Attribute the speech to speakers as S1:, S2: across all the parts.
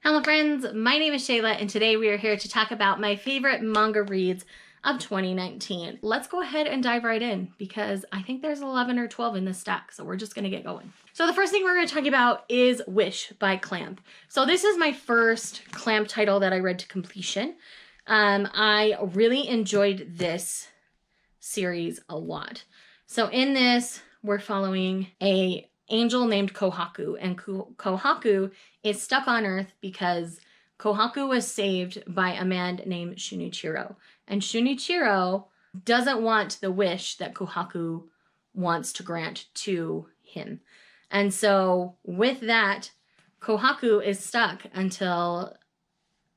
S1: Hello friends, my name is Shayla and today we are here to talk about my favorite manga reads of 2019. Let's go ahead and dive right in because I think there's 11 or 12 in this stack, so we're just gonna get going. So the first thing we're gonna talk about is Wish by Clamp. So this is my first Clamp title that I read to completion. I really enjoyed this series a lot. So in this, we're following a angel named Kohaku, and Kohaku is stuck on Earth because Kohaku was saved by a man named Shunichiro. And Shunichiro doesn't want the wish that Kohaku wants to grant to him. And so with that, Kohaku is stuck until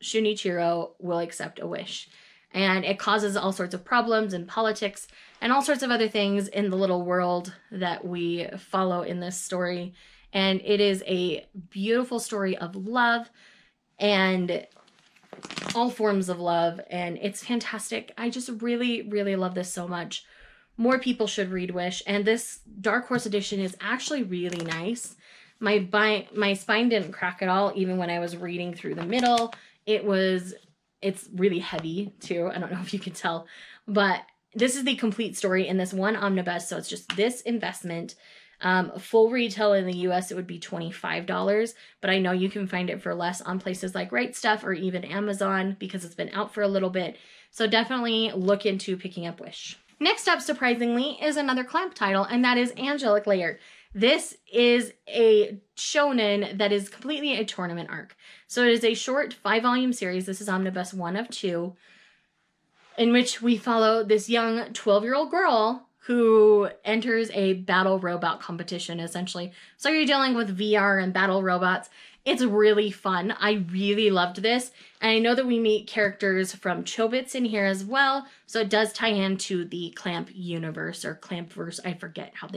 S1: Shunichiro will accept a wish. And it causes all sorts of problems in politics and all sorts of other things in the little world that we follow in this story. And it is a beautiful story of love and all forms of love. And it's fantastic. I just really, really love this so much. More people should read Wish. And this Dark Horse edition is actually really nice. My spine didn't crack at all, even when I was reading through the middle. It's really heavy too. I don't know if you can tell, but this is the complete story in this one omnibus. So it's just this investment. Full retail in the US, it would be $25, but I know you can find it for less on places like Right Stuff or even Amazon because it's been out for a little bit. So definitely look into picking up Wish. Next up, surprisingly, is another Clamp title, and that is Angelic Layered. This is a shonen that is completely a tournament arc. So it is a short 5-volume series. This is omnibus 1 of 2, in which we follow this young 12-year-old girl who enters a battle robot competition, essentially. So you're dealing with VR and battle robots. It's really fun. I really loved this. And I know that we meet characters from Chobits in here as well. So it does tie into the Clamp universe or Clampverse. I forget how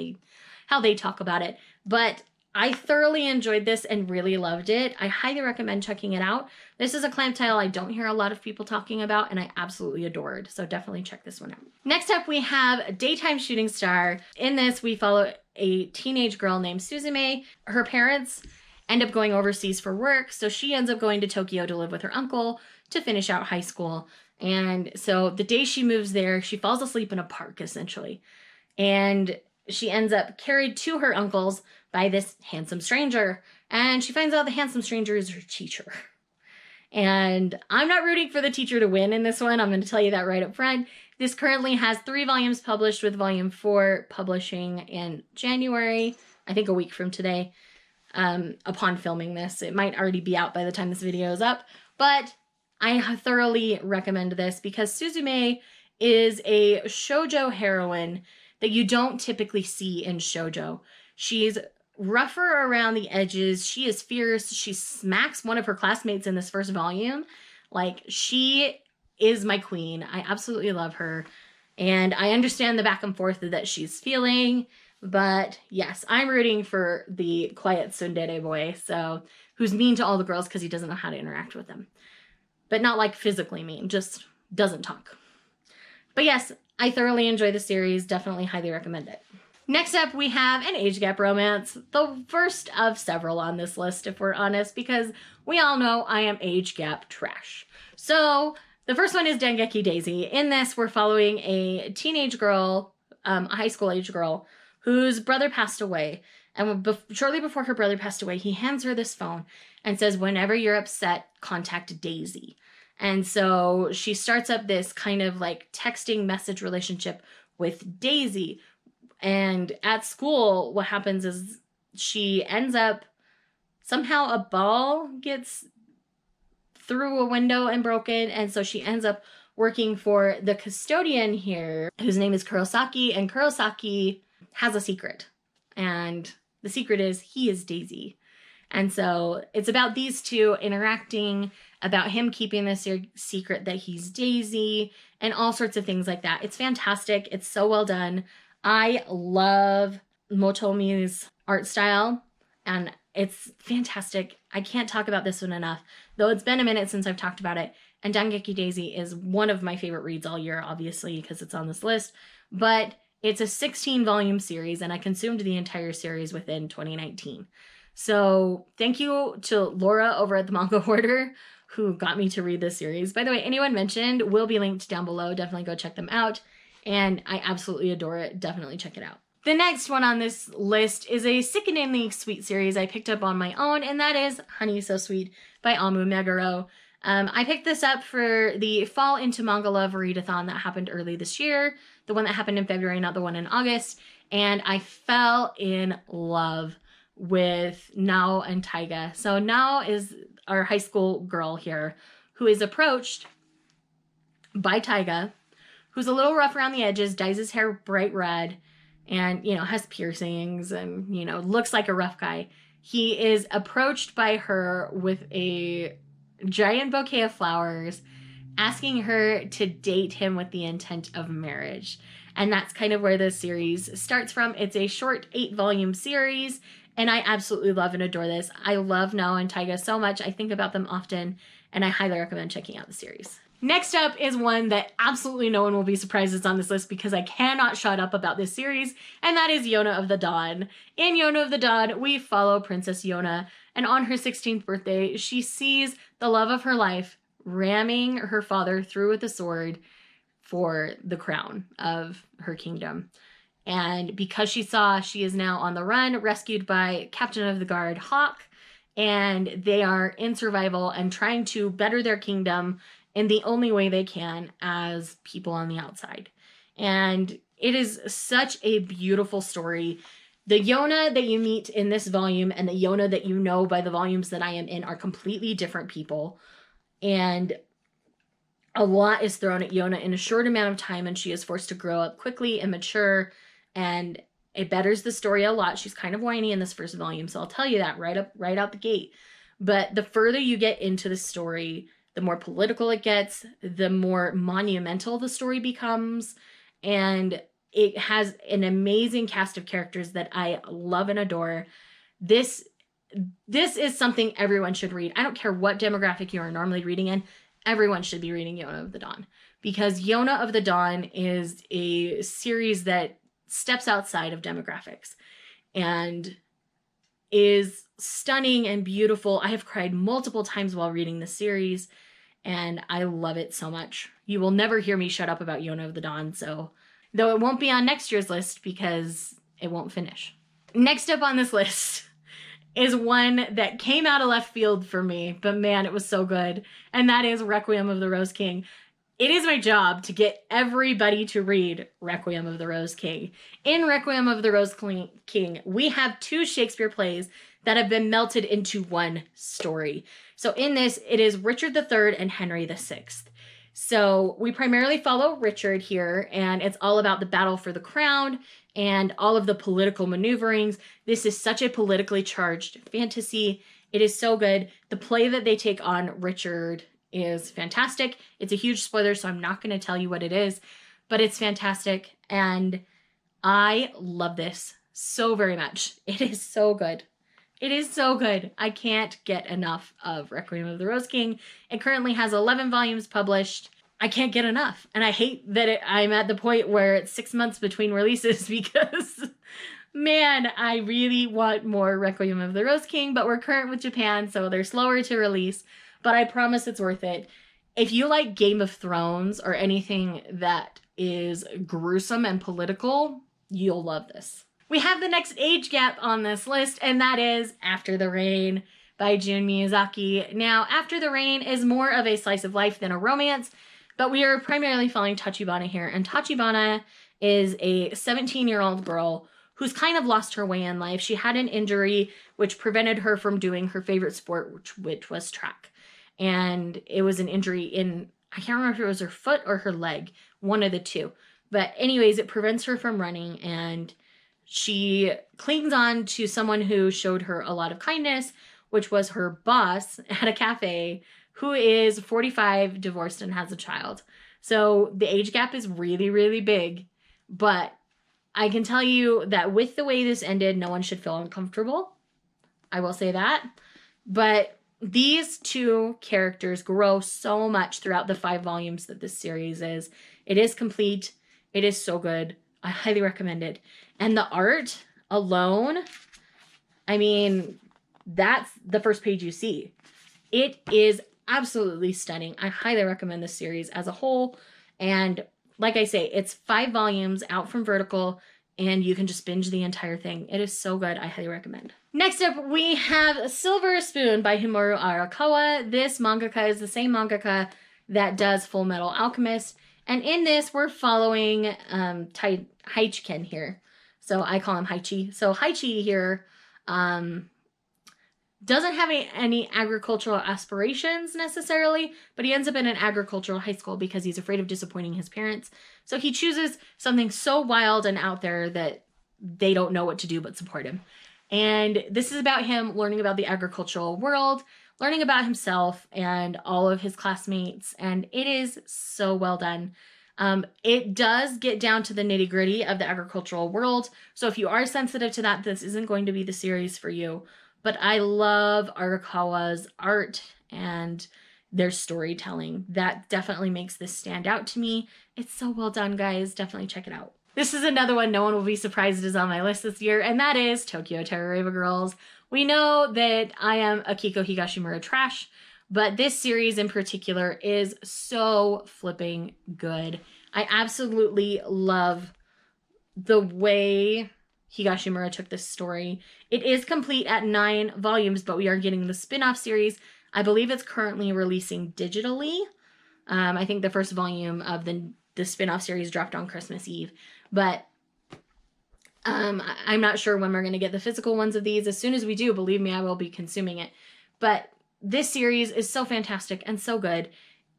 S1: they talk about it. But I thoroughly enjoyed this and really loved it. I highly recommend checking it out. This is a Clamp title I don't hear a lot of people talking about, and I absolutely adored. So definitely check this one out. Next up, we have Daytime Shooting Star. In this, we follow a teenage girl named Suzume. Her parents end up going overseas for work, so she ends up going to Tokyo to live with her uncle to finish out high school. And so the day she moves there, she falls asleep in a park, essentially. And she ends up carried to her uncle's by this handsome stranger. And she finds out the handsome stranger is her teacher. And I'm not rooting for the teacher to win in this one. I'm going to tell you that right up front. This currently has 3 volumes published, with volume 4 publishing in January, I think a week from today, upon filming this. It might already be out by the time this video is up. But I thoroughly recommend this because Suzume is a shoujo heroine that you don't typically see in shoujo. She's rougher around the edges. She is fierce. She smacks one of her classmates in this first volume. Like, she is my queen. I absolutely love her. And I understand the back and forth that she's feeling. But yes, I'm rooting for the quiet tsundere boy, so who's mean to all the girls because he doesn't know how to interact with them. But not like physically mean, just doesn't talk. But yes, I thoroughly enjoy the series. Definitely highly recommend it. Next up, we have an age gap romance, the first of several on this list, if we're honest, because we all know I am age gap trash. So the first one is Dengeki Daisy. In this, we're following a teenage girl, a high school age girl, whose brother passed away. And shortly before her brother passed away, he hands her this phone and says, whenever you're upset, contact Daisy. And so she starts up this kind of like texting message relationship with Daisy. And at school, what happens is she ends up, somehow a ball gets through a window and broken. And so she ends up working for the custodian here, whose name is Kurosaki. And Kurosaki has a secret. And the secret is he is Daisy. And so it's about these two interacting, about him keeping this secret that he's Daisy, and all sorts of things like that. It's fantastic. It's so well done. I love Motomi's art style, and it's fantastic. I can't talk about this one enough, though it's been a minute since I've talked about it. And Dengeki Daisy is one of my favorite reads all year, obviously, because it's on this list. But it's a 16-volume series, and I consumed the entire series within 2019. So thank you to Laura over at the Manga Hoarder who got me to read this series. By the way, anyone mentioned will be linked down below. Definitely go check them out. And I absolutely adore it. Definitely check it out. The next one on this list is a sickeningly sweet series I picked up on my own, and that is Honey So Sweet by Amu Meguro. I picked this up for the Fall into Manga Love readathon that happened early this year, the one that happened in February, not the one in August, and I fell in love with Nao and Taiga. So Nao is our high school girl here who is approached by Taiga, who's a little rough around the edges, dyes his hair bright red, and, you know, has piercings and, you know, looks like a rough guy. He is approached by her with a giant bouquet of flowers, asking her to date him with the intent of marriage. And that's kind of where the series starts from. It's a short 8-volume series, and I absolutely love and adore this. I love Nao and Taiga so much. I think about them often, and I highly recommend checking out the series. Next up is one that absolutely no one will be surprised is on this list because I cannot shut up about this series, and that is Yona of the Dawn. In Yona of the Dawn, we follow Princess Yona, and on her 16th birthday, she sees the love of her life ramming her father through with a sword for the crown of her kingdom. And because she is now on the run, rescued by Captain of the Guard Hawk, and they are in survival and trying to better their kingdom in the only way they can as people on the outside. And it is such a beautiful story. The Yona that you meet in this volume and the Yona that you know by the volumes that I am in are completely different people. And a lot is thrown at Yona in a short amount of time, and she is forced to grow up quickly and mature, and it betters the story a lot. She's kind of whiny in this first volume, so I'll tell you that right out the gate. But the further you get into the story, the more political it gets, the more monumental the story becomes, and it has an amazing cast of characters that I love and adore. This is something everyone should read. I don't care what demographic you are normally reading in. Everyone should be reading Yona of the Dawn, because Yona of the Dawn is a series that steps outside of demographics and is stunning and beautiful. I have cried multiple times while reading this series, and I love it so much. You will never hear me shut up about Yona of the Dawn, so though it won't be on next year's list because it won't finish. Next up on this list is one that came out of left field for me, but man, it was so good. And that is Requiem of the Rose King. It is my job to get everybody to read Requiem of the Rose King. In Requiem of the Rose King, we have 2 Shakespeare plays that have been melted into one story. So in this, it is Richard III and Henry VI. So we primarily follow Richard here, and it's all about the battle for the crown and all of the political maneuverings. This is such a politically charged fantasy. It is so good. The play that they take on Richard is fantastic. It's a huge spoiler, so I'm not going to tell you what it is, but it's fantastic, and I love this so very much. It is so good. It is so good. I can't get enough of Requiem of the Rose King. It currently has 11 volumes published. I can't get enough. And I hate that I'm at the point where it's 6 months between releases because, man, I really want more Requiem of the Rose King, but we're current with Japan, so they're slower to release. But I promise it's worth it. If you like Game of Thrones or anything that is gruesome and political, you'll love this. We have the next age gap on this list, and that is After the Rain by Jun Miyazaki. Now, After the Rain is more of a slice of life than a romance, but we are primarily following Tachibana here, and Tachibana is a 17-year-old girl who's kind of lost her way in life. She had an injury which prevented her from doing her favorite sport, which was track. And it was an injury in, I can't remember if it was her foot or her leg, one of the two. But anyways, it prevents her from running, and she clings on to someone who showed her a lot of kindness, which was her boss at a cafe, who is 45, divorced, and has a child. So the age gap is really, really big. But I can tell you that with the way this ended, no one should feel uncomfortable. I will say that. But these 2 characters grow so much throughout the 5 volumes that this series is. It is complete. It is so good. I highly recommend it. And the art alone, I mean, that's the first page you see. It is absolutely stunning. I highly recommend this series as a whole. And like I say, it's 5 volumes out from Vertical, and you can just binge the entire thing. It is so good. I highly recommend. Next up, we have Silver Spoon by Himuro Arakawa. This mangaka is the same mangaka that does Full Metal Alchemist. And in this, we're following Haichiken here. So I call him Haichi. So Haichi here doesn't have any agricultural aspirations necessarily, but he ends up in an agricultural high school because he's afraid of disappointing his parents. So he chooses something so wild and out there that they don't know what to do but support him. And this is about him learning about the agricultural world, learning about himself and all of his classmates, and it is so well done. It does get down to the nitty-gritty of the agricultural world, so if you are sensitive to that, this isn't going to be the series for you. But I love Arakawa's art and their storytelling. That definitely makes this stand out to me. It's so well done, guys. Definitely check it out. This is another one no one will be surprised is on my list this year, and that is Tokyo Terroraba Girls. We know that I am Akiko Higashimura trash, but this series in particular is so flipping good. I absolutely love the way Higashimura took this story. It is complete at 9 volumes, but we are getting the spin-off series. I believe it's currently releasing digitally. I think the first volume of the spin-off series dropped on Christmas Eve, but I'm not sure when we're going to get the physical ones of these. As soon as we do, believe me, I will be consuming it. But this series is so fantastic and so good.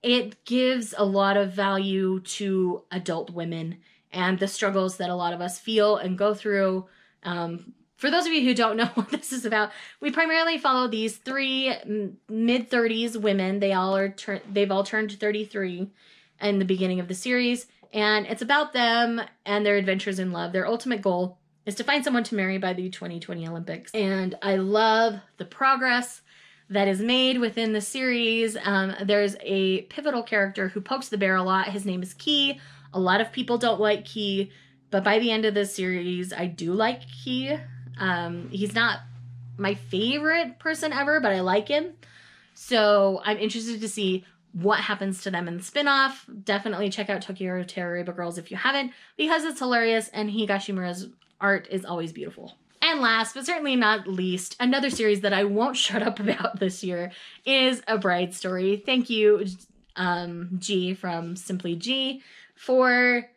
S1: It gives a lot of value to adult women and the struggles that a lot of us feel and go through. For those of you who don't know what this is about, we primarily follow these 3 mid-30s women. They've all turned 33 in the beginning of the series, and it's about them and their adventures in love. Their ultimate goal is to find someone to marry by the 2020 Olympics. And I love the progress that is made within the series. There's a pivotal character who pokes the bear a lot. His name is Key. A lot of people don't like Key, but by the end of this series, I do like Key. He's not my favorite person ever, but I like him. So I'm interested to see what happens to them in the spinoff. Definitely check out Tokyo Terroraba Girls if you haven't, because it's hilarious and Higashimura's art is always beautiful. And last, but certainly not least, another series that I won't shut up about this year is A Bride Story. Thank you, G from Simply G, for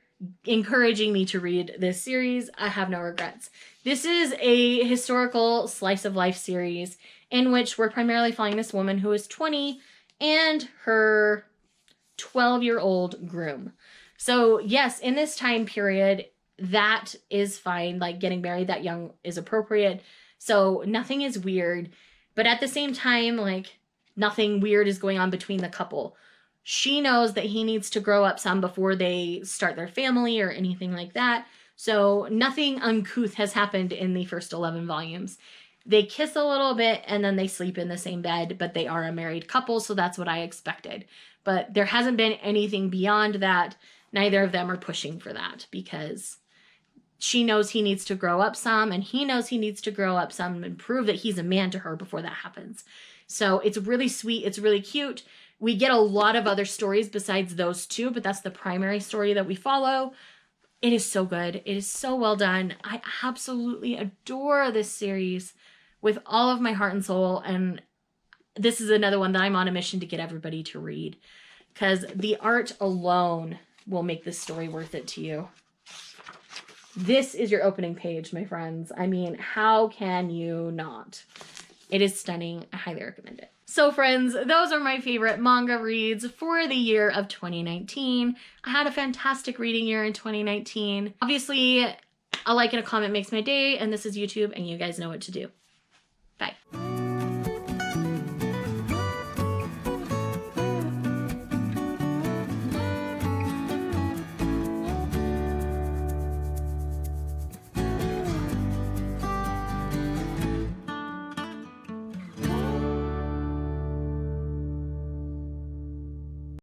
S1: encouraging me to read this series. I have no regrets. This is a historical slice of life series in which we're primarily following this woman who is 20 and her 12-year-old groom. So yes, in this time period, that is fine. Like, getting married that young is appropriate. So nothing is weird. But at the same time, like, nothing weird is going on between the couple. She knows that he needs to grow up some before they start their family or anything like that. So nothing uncouth has happened in the first 11 volumes. They kiss a little bit and then they sleep in the same bed, but they are a married couple, so that's what I expected. But there hasn't been anything beyond that. Neither of them are pushing for that because she knows he needs to grow up some and he knows he needs to grow up some and prove that he's a man to her before that happens. So it's really sweet. It's really cute. We get a lot of other stories besides those two, but that's the primary story that we follow. It is so good. It is so well done. I absolutely adore this series with all of my heart and soul. And this is another one that I'm on a mission to get everybody to read because the art alone will make this story worth it to you. This is your opening page, my friends. I mean, how can you not? It is stunning. I highly recommend it. So friends, those are my favorite manga reads for the year of 2019. I had a fantastic reading year in 2019. Obviously, a like and a comment makes my day, and this is YouTube, and you guys know what to do. Bye.